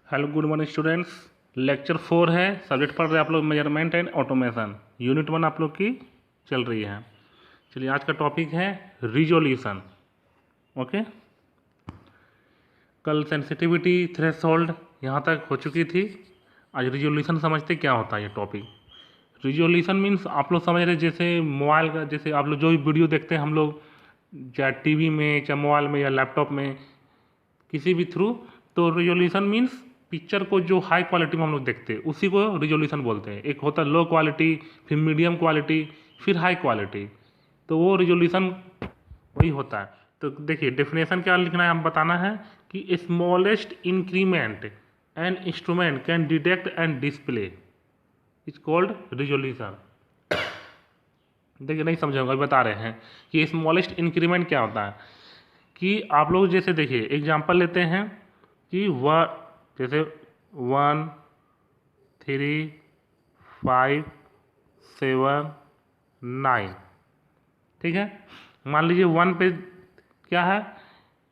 Hello good morning students. Lecture 4 है, subject पढ़ रहे हैं आप लोग मेजरमेंट एंड ऑटोमेशन। यूनिट 1 आप लोग की चल रही है। चलिए आज का टॉपिक है रिजोल्यूशन। ओके, कल सेंसिटिविटी थ्रेशोल्ड यहाँ तक हो चुकी थी। आज रिजोल्यूशन समझते क्या होता है ये टॉपिक। रिजोल्यूशन मीन्स आप लोग समझ रहे जैसे मोबाइल का, जैसे आप लोग जो भी वीडियो देखते हैं हम लोग, चाहे टीवी में, चाहे मोबाइल में या लैपटॉप में, किसी भी थ्रू, तो रिजोल्यूशन मीन्स पिक्चर को जो हाई क्वालिटी में हम लोग देखते हैं उसी को रिजोल्यूशन बोलते हैं। एक होता है लो क्वालिटी, फिर मीडियम क्वालिटी, फिर हाई क्वालिटी, तो वो रिजोल्यूशन वही होता है। तो देखिए डेफिनेशन क्या लिखना है, हम बताना है कि smallest increment an instrument can detect and display is called resolution. देखिए नहीं समझाऊंगा, बता रहे हैं कि स्मॉलेस्ट इंक्रीमेंट क्या होता है। कि आप लोग जैसे देखिए एग्जांपल लेते हैं कि जैसे 1 3 5 7 9, ठीक है। मान लीजिए 1 पे क्या है,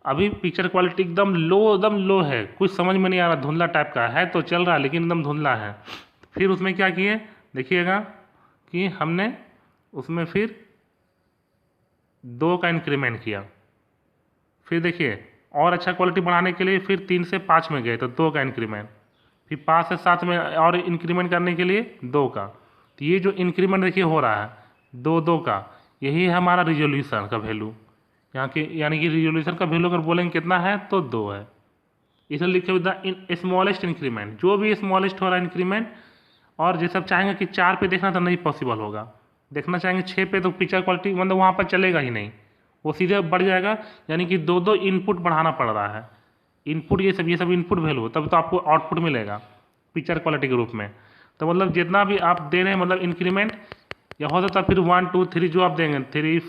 अभी पिक्चर क्वालिटी एकदम लो है, कुछ समझ में नहीं आ रहा, धुंधला टाइप का है, तो चल रहा है लेकिन एकदम धुंधला है। फिर उसमें क्या किए देखिएगा कि हमने उसमें फिर 2 का इंक्रीमेंट किया। फिर देखिए और अच्छा क्वालिटी बढ़ाने के लिए फिर 3 से 5 में गए तो 2 का इंक्रीमेंट, फिर 5 से 7 में और इंक्रीमेंट करने के लिए 2 का। तो ये जो इंक्रीमेंट देखिए हो रहा है 2 का, यही है हमारा रिजोल्यूशन का वैल्यू यहाँ के, यानी कि रिजोल्यूशन का वैल्यू अगर बोलेंगे कितना है तो 2 है। इसे लिखे द स्मॉलेस्ट इंक्रीमेंट, जो भी स्मॉलेस्ट हो रहा है इंक्रीमेंट। और जैसे आप चाहेंगे कि 4 पे देखना तो नहीं पॉसिबल होगा, देखना चाहेंगे 6 पे तो पिक्चर क्वालिटी मतलब वहाँ पर चलेगा ही नहीं, वो सीधे बढ़ जाएगा। यानी कि 2 इनपुट बढ़ाना पड़ रहा है, इनपुट ये सब इनपुट वैल्यू, तब तो आपको आउटपुट मिलेगा पिक्चर क्वालिटी के रूप में। तो मतलब जितना भी आप दे रहे हैं मतलब इंक्रीमेंट, या हो सकता है फिर 1 2 3 जो आप देंगे 3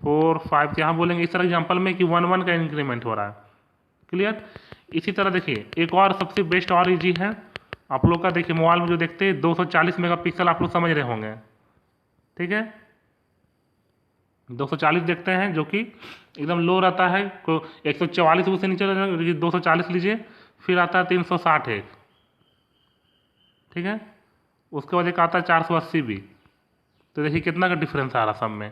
4 5 यहाँ बोलेंगे इस तरह एग्जाम्पल में कि 1 का इंक्रीमेंट हो रहा है। क्लियर। इसी तरह देखिए एक और सबसे बेस्ट और ईजी है आप लोग का, देखिए मोबाइल में जो देखते हैं 240 मेगापिक्सल, आप लोग समझ रहे होंगे, ठीक है। 240 देखते हैं जो कि एकदम लो रहता है, 144 उससे नीचे 240 लीजिए। फिर आता है 360 एक, ठीक है। उसके बाद एक आता है 480 भी। तो देखिए कितना का डिफरेंस आ रहा सब में,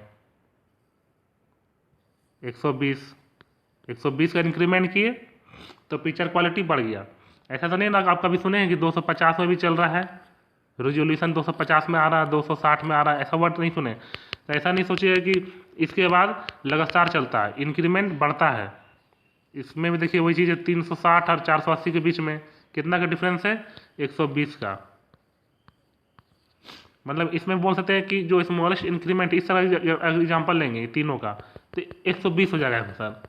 120 का इंक्रीमेंट किए तो पिक्चर क्वालिटी बढ़ गया। ऐसा तो नहीं ना आप कभी सुने हैं कि 250 में भी चल रहा है, रिजोल्यूशन 250 में आ रहा है, 260 में आ रहा है, ऐसा वर्ड नहीं सुने। तो ऐसा नहीं सोचिए कि इसके बाद लगातार चलता है, इंक्रीमेंट बढ़ता है। इसमें भी देखिए वही चीज़ है, 360 और 480 के बीच में कितना का डिफरेंस है, 120 का। मतलब इसमें बोल सकते हैं कि जो स्मॉलेस्ट इंक्रीमेंट, इस तरह एग्जाम्पल लेंगे तीनों का तो 120 हो जाएगा सर।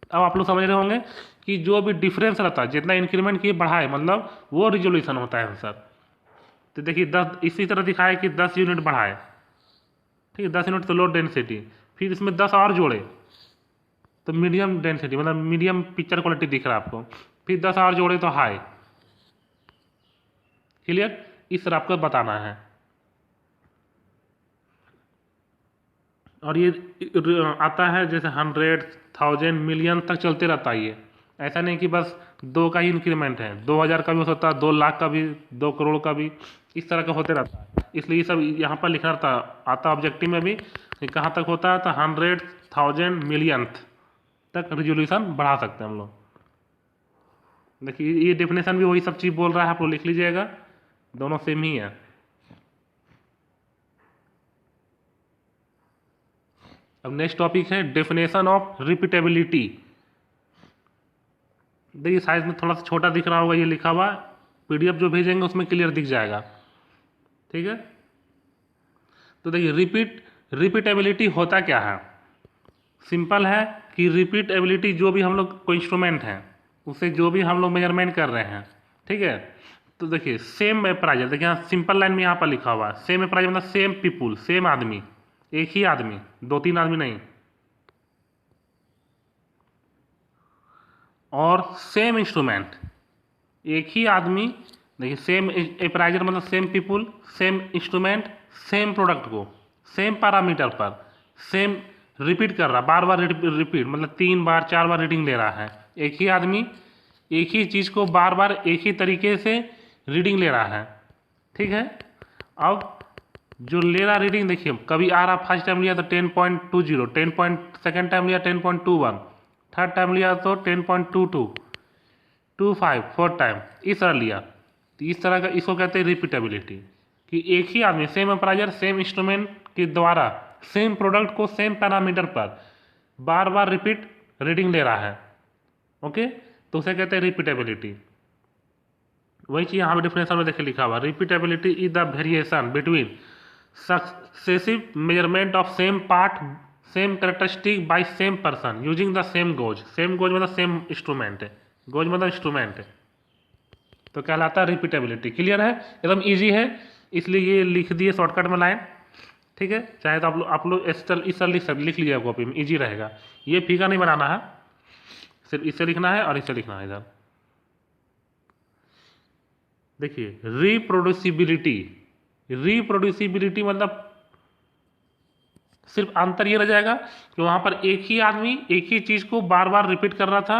अब आप लोग समझ रहे होंगे कि जो भी डिफरेंस रहता है जितना इंक्रीमेंट किए बढ़ाए मतलब वो रिजोल्यूशन होता है सर। तो देखिए 10 इसी तरह दिखाया कि 10 यूनिट बढ़ाए, ठीक है, 10 यूनिट तो लो डेंसिटी, फिर इसमें 10 और जोड़े तो मीडियम डेंसिटी, मतलब मीडियम पिक्चर क्वालिटी दिख रहा है आपको, फिर 10 और जोड़े तो हाई। क्लियर, इस तरह आपको बताना है। और ये आता है जैसे 100 1000 मिलियन तक चलते रहता है ये, ऐसा नहीं कि बस 2 का ही इंक्रीमेंट है, 2000 का भी हो सकता है, 2 लाख का भी, 2 करोड़ का भी, इस तरह का होते रहता है। इसलिए ये सब यहाँ पर लिखना रहता आता ऑब्जेक्टिव में भी कि कहाँ तक होता है, तो 100 1000 मिलियंथ तक रिजोल्यूशन बढ़ा सकते हैं हम लोग। देखिए ये डेफिनेशन भी वही सब चीज़ बोल रहा है, आप लोग लिख लीजिएगा, दोनों सेम ही है। अब नेक्स्ट टॉपिक है डेफिनेशन ऑफ रिपीटेबिलिटी। देखिए साइज में थोड़ा सा छोटा दिख रहा होगा, ये लिखा हुआ पीडीएफ जो भेजेंगे उसमें क्लियर दिख जाएगा, ठीक है। तो देखिए रिपीटेबिलिटी होता क्या है, सिंपल है कि रिपीटेबिलिटी जो भी हम लोग कोई इंस्ट्रूमेंट है उसे जो भी हम लोग मेजरमेंट कर रहे हैं, ठीक है। तो देखिए सेम अप्राइजर, देखिए यहाँ सिंपल लाइन में यहाँ पर लिखा हुआ है सेम अप्राइजर मतलब सेम पीपुल, सेम आदमी, एक ही आदमी, 2 3 आदमी नहीं, और सेम इंस्ट्रूमेंट, एक ही आदमी। देखिए सेम अप्राइजर मतलब same people, same instrument, same product को सेम पैरामीटर पर सेम रिपीट कर रहा, बार बार रिपीट, मतलब 3 बार 4 बार रीडिंग ले रहा है, एक ही आदमी एक ही चीज़ को बार बार एक ही तरीके से रीडिंग ले रहा है, ठीक है। अब जो ले रहा रीडिंग देखिए, कभी आ रहा फर्स्ट टाइम लिया तो 10.20, सेकेंड टाइम लिया 10.21, थर्ड टाइम लिया तो 10.22, 25, फोर्थ टाइम इस तरह लिया। तो इस तरह का इसको कहते हैं रिपीटेबिलिटी, कि एक ही आदमी सेम अप्राइजर सेम इंस्ट्रूमेंट के द्वारा सेम प्रोडक्ट को सेम पैरामीटर पर बार बार रिपीट रीडिंग ले रहा है, ओके, तो उसे कहते हैं रिपीटेबिलिटी। वही चीज़ यहाँ पे डिफिनेशन में देखिए लिखा हुआ, repeatability is the variation between successive measurement of same part same characteristic by same person using the same gauge. Same gauge मतलब सेम इंस्ट्रूमेंट है, गोज मतलब इंस्ट्रूमेंट है, तो कहलाता है रिपीटेबिलिटी। क्लियर है, एकदम इजी है, इसलिए ये लिख दिए शॉर्टकट में लाइन, ठीक है। चाहे तो आप लोग इस तरह लिख लीजिए कॉपी में, इजी रहेगा। ये फीका नहीं बनाना है, सिर्फ इसे लिखना है और इसे लिखना है इधर। देखिए रिप्रोड्यूसिबिलिटी, रिप्रोड्यूसिबिलिटी मतलब सिर्फ अंतर ये रह जाएगा कि वहाँ पर एक ही आदमी एक ही चीज़ को बार बार रिपीट कर रहा था,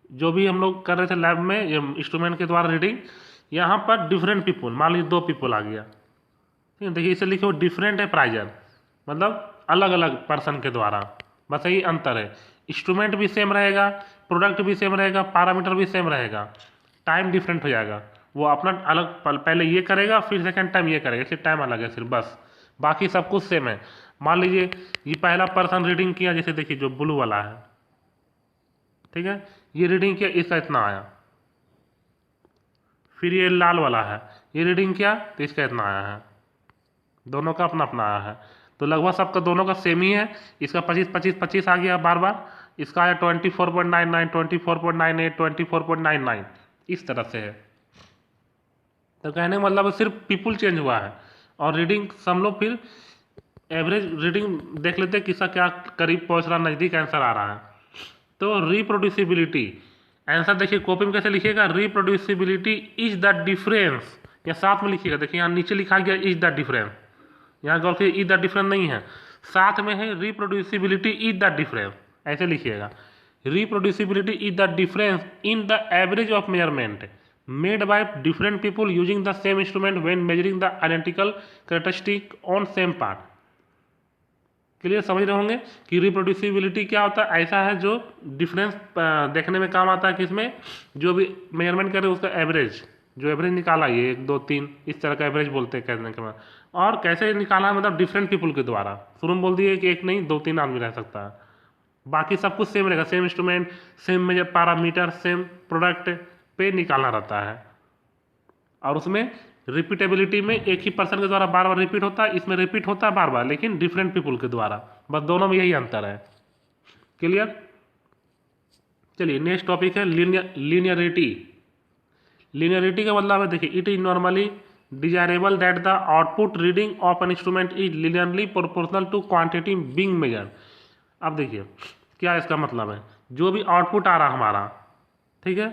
जो भी हम लोग कर रहे थे लैब में इंस्ट्रूमेंट के द्वारा रीडिंग। यहाँ पर डिफरेंट पीपल, मान लीजिए 2 पीपल आ गया, ठीक है। देखिए इसे लिखो डिफरेंट अप्राइजर, मतलब अलग अलग पर्सन के द्वारा, बस यही अंतर है। इंस्ट्रूमेंट भी सेम रहेगा, प्रोडक्ट भी सेम रहेगा, पैरामीटर भी सेम रहेगा, टाइम डिफरेंट हो जाएगा। वो अपना अलग पहले ये करेगा फिर सेकेंड टाइम ये करेगा, इसलिए टाइम अलग है सिर्फ, बस बाकी सब कुछ सेम है। मान लीजिए ये पहला पर्सन रीडिंग किया, जैसे देखिए जो ब्लू वाला है, ठीक है, ये रीडिंग किया, इसका इतना आया। फिर ये लाल वाला है, ये रीडिंग किया तो इसका इतना आया है। दोनों का अपना अपना आया है, तो लगभग सबका दोनों का सेम ही है। इसका 25 25 25 आ गया बार बार, इसका आया 24.99, 24.98, 24.99, इस तरह से है। तो कहने का मतलब सिर्फ पीपुल चेंज हुआ है और रीडिंग सब लोग फिर एवरेज रीडिंग देख लेते हैं किसका क्या करीब पहुंच रहा, नज़दीक आंसर आ रहा है। तो रिप्रोड्यूसिबिलिटी आंसर देखिए कॉपी में कैसे लिखिएगा, रिप्रोड्यूसिबिलिटी इज द डिफरेंस, या साथ में लिखिएगा। देखिए यहाँ नीचे लिखा गया इज द डिफरेंस, यहाँ गौर से इज द डिफरेंस नहीं है, साथ में है रिप्रोड्यूसिबिलिटी इज द डिफरेंस, ऐसे लिखिएगा। Reproducibility is the difference in the average of measurement made by different people using the same instrument when measuring the identical characteristic on same part. Clear समझ रहे होंगे कि रिप्रोड्यूसिबिलिटी क्या होता है, ऐसा है जो डिफरेंस देखने में काम आता है, किसमें, जो भी मेजरमेंट करे उसका एवरेज, जो एवरेज निकाला ये 1 2 3 इस तरह का एवरेज बोलते हैं कहने के बाद। और कैसे निकाला है, मतलब डिफरेंट पीपल के द्वारा। शुरू में बोल दिए कि एक नहीं 2 3 आदमी रह सकता है, बाकी सब कुछ सेम रहेगा, same instrument same measure parameter same product पे निकालना रहता है। और उसमें रिपीटेबिलिटी में एक ही पर्सन के द्वारा बार बार रिपीट होता है, इसमें रिपीट होता है बार बार लेकिन डिफरेंट पीपल के द्वारा, बस दोनों में यही अंतर है। क्लियर, चलिए नेक्स्ट टॉपिक है लीनियरिटी। लीनियरिटी का मतलब है, देखिए it is normally desirable that the output reading of an instrument is linearly proportional to quantity being measured. अब देखिए क्या इसका मतलब है, जो भी आउटपुट आ रहा हमारा, ठीक है,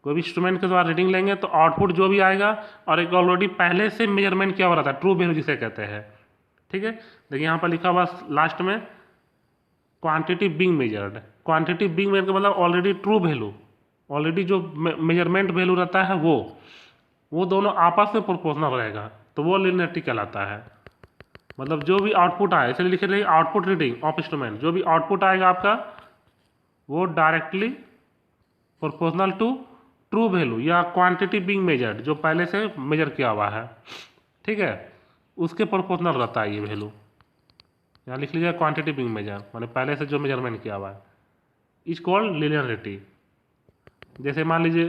कोई भी इंस्ट्रूमेंट के द्वारा रीडिंग लेंगे तो आउटपुट जो भी आएगा और एक ऑलरेडी पहले से मेजरमेंट किया हो रहा था, ट्रू वैल्यू जिसे कहते हैं, ठीक है। देखिए यहाँ पर लिखा हुआ लास्ट में quantity being measured. Quantity being measured का मतलब ऑलरेडी ट्रू वैल्यू, ऑलरेडी जो मेजरमेंट वैल्यू रहता है वो दोनों आपस में प्रोपोर्शनल रहेगा, तो वो लीनियरिटी कहलाता है। मतलब जो भी आउटपुट आए, इसलिए लिखे रहिए आउटपुट रीडिंग ऑफ इंस्ट्रूमेंट, जो भी आउटपुट आएगा आपका वो directly proportional to true value या क्वांटिटी बीइंग मेजर्ड, जो पहले से मेजर किया हुआ है, ठीक है, उसके प्रोपोर्शनल रहता है ये वैल्यू। यहाँ लिख लीजिए क्वांटिटी बीइंग मेजर, माने पहले से जो मेजरमेंट किया हुआ है, इज कॉल्ड लीनियरिटी। जैसे मान लीजिए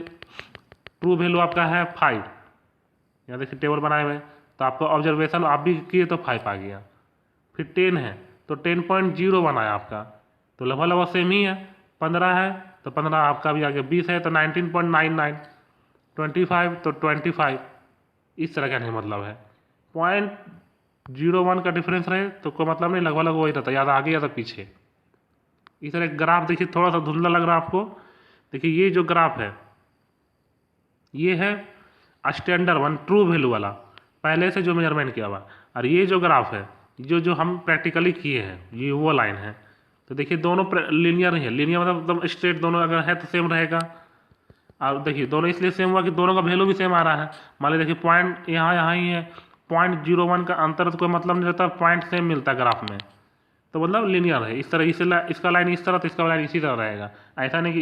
ट्रू वैल्यू आपका है 5, यहाँ देखिए टेबल बनाए हुए, तो आपका ऑब्जर्वेशन आप भी किए तो 5 आ गया। फिर 10 है तो 10.0 बनाया आपका, तो लगभग सेम ही है। 15 है तो 15 आपका भी आ गया। 20 है तो 19.99, 25 तो 25, इस तरह का नहीं मतलब है। 0.01 का डिफरेंस रहे तो कोई मतलब नहीं, लगभग वही रहता है, या तो आगे या तो पीछे। इस तरह ग्राफ देखिए थोड़ा सा धुंधला लग रहा है आपको, देखिए ये जो ग्राफ है ये है स्टैंडर्ड वन ट्रू वैल्यू वाला, पहले से जो मेजरमेंट किया हुआ, और ये जो ग्राफ है जो हम प्रैक्टिकली किए हैं ये वो लाइन है। तो देखिए दोनों लीनियर ही है, लीनियर मतलब एकदम स्ट्रेट दोनों अगर है तो सेम रहेगा, और देखिए दोनों इसलिए सेम हुआ कि दोनों का वैल्यू भी सेम आ रहा है। मान लीजिए देखिए पॉइंट यहाँ ही है, 0.01 का अंतर तो कोई मतलब नहीं रहता, पॉइंट सेम मिलता है ग्राफ में, तो मतलब लीनियर है। इस तरह इसका लाइन इस तरह, तो इसका लाइन इसी तरह रहेगा। ऐसा नहीं कि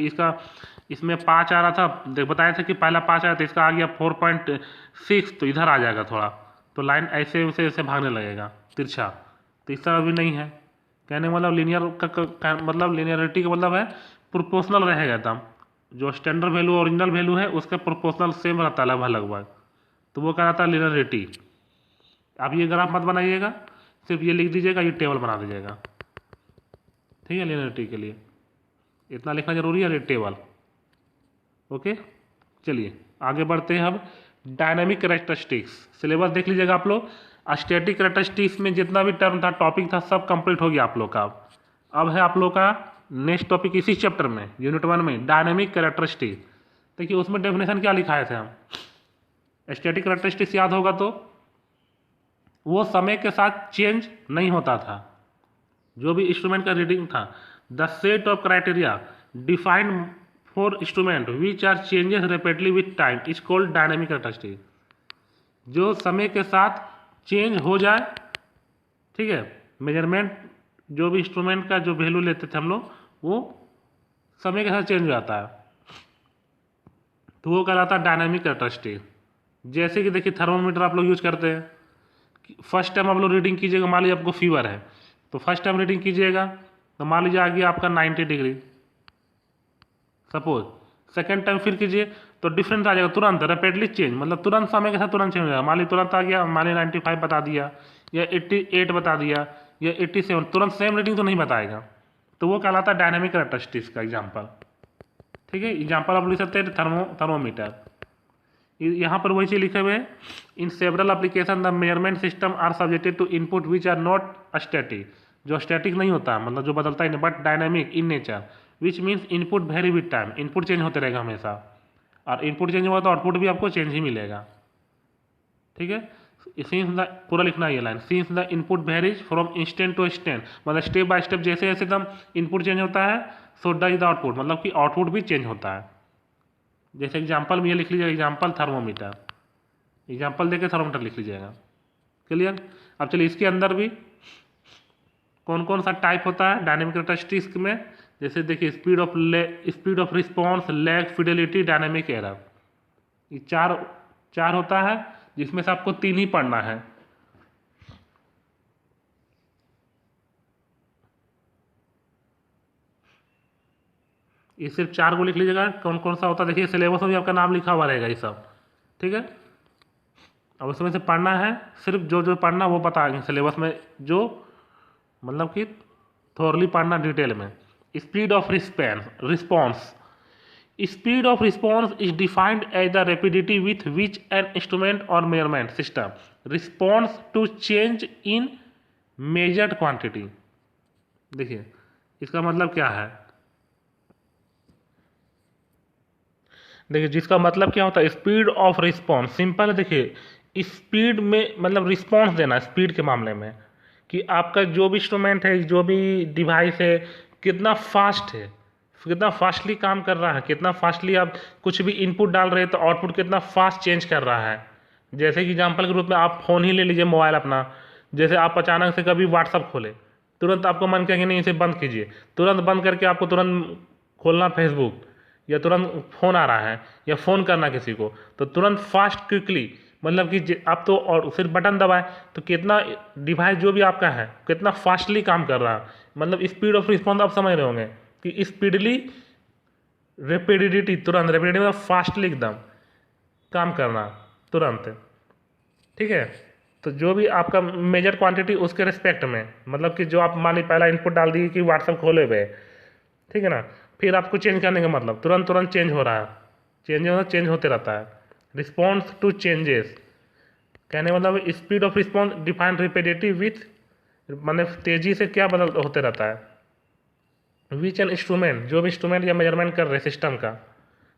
इसमें 5 आ रहा था, बताया था कि पहला 5 आया तो इसका आ गया 4.6, तो इधर आ जाएगा थोड़ा, तो लाइन ऐसे वैसे ऐसे भागने लगेगा तिरछा, तो इस तरह भी नहीं है। कहने का मतलब लीनियर मतलब लीनियरिटी का मतलब है प्रोपोर्शनल रहेगा एकदम, जो स्टैंडर्ड वैल्यू ओरिजिनल वैल्यू है उसका प्रोपोर्शनल सेम रहता है लगभग लगभग, तो वो कहलाता है लीनियरिटी। आप ये ग्राफ मत बनाइएगा, सिर्फ ये लिख दीजिएगा, ये टेबल बना दीजिएगा, ठीक है। लीनियरिटी के लिए इतना लिखना जरूरी है, रेड टेबल। ओके, चलिए आगे बढ़ते हैं अब। डायनामिक कैरेक्टरिस्टिक्स सिलेबस देख लीजिएगा आप लोग। स्टैटिक कैरेक्टरिस्टिक्स में जितना भी टर्म था, टॉपिक था, सब कंप्लीट हो गया आप लोग का। अब है आप लोग का नेक्स्ट टॉपिक इसी चैप्टर में, यूनिट 1 में, डायनामिक कैरेक्टरिस्टिक। देखिए उसमें डेफिनेशन क्या लिखाए थे हम। स्टैटिक कैरेक्टरिस्टिक्स याद होगा तो वो समय के साथ चेंज नहीं होता था, जो भी इंस्ट्रूमेंट का रीडिंग था। The set of criteria defined for instrument which are changes rapidly with time is called dynamic characteristic. जो समय के साथ चेंज हो जाए, ठीक है, मेजरमेंट जो भी इंस्ट्रूमेंट का जो वैल्यू लेते थे हम लोग, वो समय के साथ चेंज हो जाता है, तो वो कहलाता है डायनामिक कैरेक्टरिस्टिक। जैसे कि देखिए थर्मोमीटर आप लोग यूज करते हैं, फर्स्ट टाइम आप लोग रीडिंग कीजिएगा, मान लीजिए आपको फीवर है, तो फर्स्ट टाइम रीडिंग कीजिएगा तो मान लीजिए आ गया आपका 90 डिग्री सपोज। सेकेंड टाइम फिर कीजिए तो डिफरेंट आ जाएगा, तुरंत रैपिडली चेंज, मतलब तुरंत समय के साथ तुरंत चेंज हो जाएगा। मान लीजिए तुरंत आ गया, मान लीजिए 95 बता दिया या 88 बता दिया या 87, तुरंत सेम रीडिंग तो नहीं बताएगा, तो वो कहलाता है डायनामिक कैरेक्टरिस्टिक्स का एग्जाम्पल, ठीक है। एग्जाम्पल आप लिख सकते हैं थर्मोमीटर। यहाँ पर वही चीज लिखे हुए हैं, in several application the measurement system are subjected to input which are not static, जो स्टैटिक नहीं होता, मतलब जो बदलता ही नहीं, but dynamic in nature, which means input vary with time, input change होते रहेगा हमेशा, और इनपुट चेंज हुआ तो आउटपुट भी आपको चेंज ही मिलेगा, ठीक है। सिंस द पूरा लिखना है ये line, since the input varies from instant to instant, मतलब स्टेप बाय स्टेप जैसे जैसे एकदम इनपुट चेंज होता है, सो डज द आउटपुट, मतलब कि आउटपुट भी चेंज होता है। जैसे एग्जाम्पल में ये लिख लीजिएगा, एग्जाम्पल थर्मोमीटर, एग्जाम्पल देके थर्मोमीटर लिख लीजिएगा, क्लियर। अब चलिए इसके अंदर भी कौन कौन सा टाइप होता है डायनेमिक कैरेक्टरिस्टिक्स में। जैसे देखिए speed of response, lag, Fidelity, dynamic error, ये चार होता है, जिसमें से आपको 3 ही पढ़ना है। ये सिर्फ 4 को लिख लीजिएगा, कौन कौन सा होता है। देखिए सिलेबस में भी आपका नाम लिखा हुआ रहेगा ये सब, ठीक है। अब उसमें से पढ़ना है, सिर्फ जो जो पढ़ना वो बताएंगे सिलेबस में, जो मतलब कि थोरली पढ़ना डिटेल में। Speed of response, speed of response is defined as the rapidity with which an instrument और measurement system response to change in measured quantity. देखिए इसका मतलब क्या है, देखिए जिसका मतलब क्या होता है स्पीड ऑफ रिस्पॉन्स, सिंपल है। देखिए स्पीड में मतलब रिस्पॉन्स देना, स्पीड के मामले में कि आपका जो भी इंस्ट्रूमेंट है, जो भी डिवाइस है, कितना फास्ट है, कितना फास्टली काम कर रहा है, कितना फास्टली आप कुछ भी इनपुट डाल रहे हैं तो आउटपुट कितना फास्ट चेंज कर रहा है। जैसे कि एग्जाम्पल के रूप में आप फ़ोन ही ले लीजिए, मोबाइल अपना, जैसे आप अचानक से कभी व्हाट्सअप खोले, तुरंत आपको मन कहेंगे नहीं इसे बंद कीजिए, तुरंत बंद करके आपको तुरंत खोलना फेसबुक, या तुरंत फ़ोन आ रहा है या फ़ोन करना किसी को, तो तुरंत फास्ट क्विकली, मतलब कि आप तो और सिर्फ बटन दबाए तो कितना डिवाइस जो भी आपका है कितना फास्टली काम कर रहा है, मतलब स्पीड ऑफ रिस्पॉन्स आप समझ रहे होंगे कि स्पीडली, रेपिडिटी, तुरंत, रेपिडिटी मतलब फास्टली एकदम काम करना तुरंत, ठीक है। तो जो भी आपका मेजर क्वांटिटी उसके रिस्पेक्ट में, मतलब कि जो आप मान ली पहला इनपुट डाल दिए कि व्हाट्सअप खोले हुए, ठीक है ना, फिर आपको चेंज करने का मतलब तुरंत तुरंत चेंज हो रहा है, चेंज होते रहता है। रिस्पॉन्स टू चेंजेस कहने मतलब speed of response defined rapidity with, मतलब तेजी से क्या बदल होते रहता है। विच एन इंस्ट्रूमेंट, जो भी इंस्ट्रूमेंट या मेजरमेंट कर रहे सिस्टम का,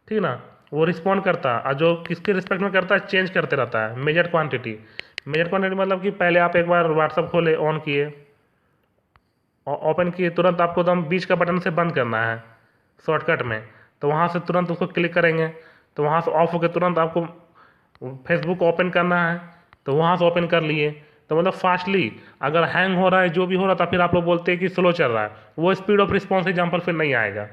ठीक ना, वो रिस्पॉन्ड करता है, और जो किसके रिस्पेक्ट में करता है चेंज करते रहता है। मेजर क्वांटिटी मतलब कि पहले आप एक बार व्हाट्सअप खोले, ऑन किए, ओपन किए, तुरंत आपको एकदम बीच का बटन से बंद करना है शॉर्टकट में, तो वहाँ से तुरंत उसको क्लिक करेंगे, तो वहाँ से ऑफ होकर तुरंत आपको फेसबुक ओपन करना है, तो वहाँ से ओपन कर लिए। तो मतलब फास्टली अगर हैंग हो रहा है, जो भी हो रहा था, फिर आप लोग बोलते हैं कि स्लो चल रहा है, वो स्पीड ऑफ रिस्पॉन्स एग्जाम्पल फिर नहीं आएगा।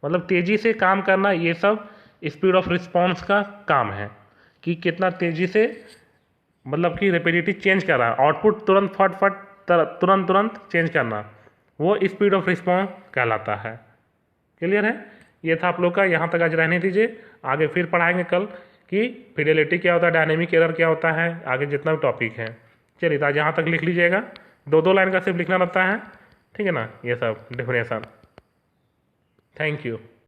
मतलब तेज़ी से काम करना, ये सब स्पीड ऑफ रिस्पॉन्स का काम है कि कितना तेज़ी से, मतलब कि रेपिडेटिव चेंज कर रहा है, आउटपुट तुरंत फट तुरंत चेंज करना, वो स्पीड ऑफ रिस्पॉन्स कहलाता है। क्लियर है? ये था आप लोग का, यहाँ तक आज रहने दीजिए, आगे फिर पढ़ाएंगे कल कि फिडेलिटी क्या होता है, डायनेमिक एरर क्या होता है, आगे जितना भी टॉपिक है। चलिए, तो आज यहाँ तक लिख लीजिएगा, 2-2 लाइन का सिर्फ लिखना रहता है, ठीक है ना, ये सब डेफिनेशन। Thank you.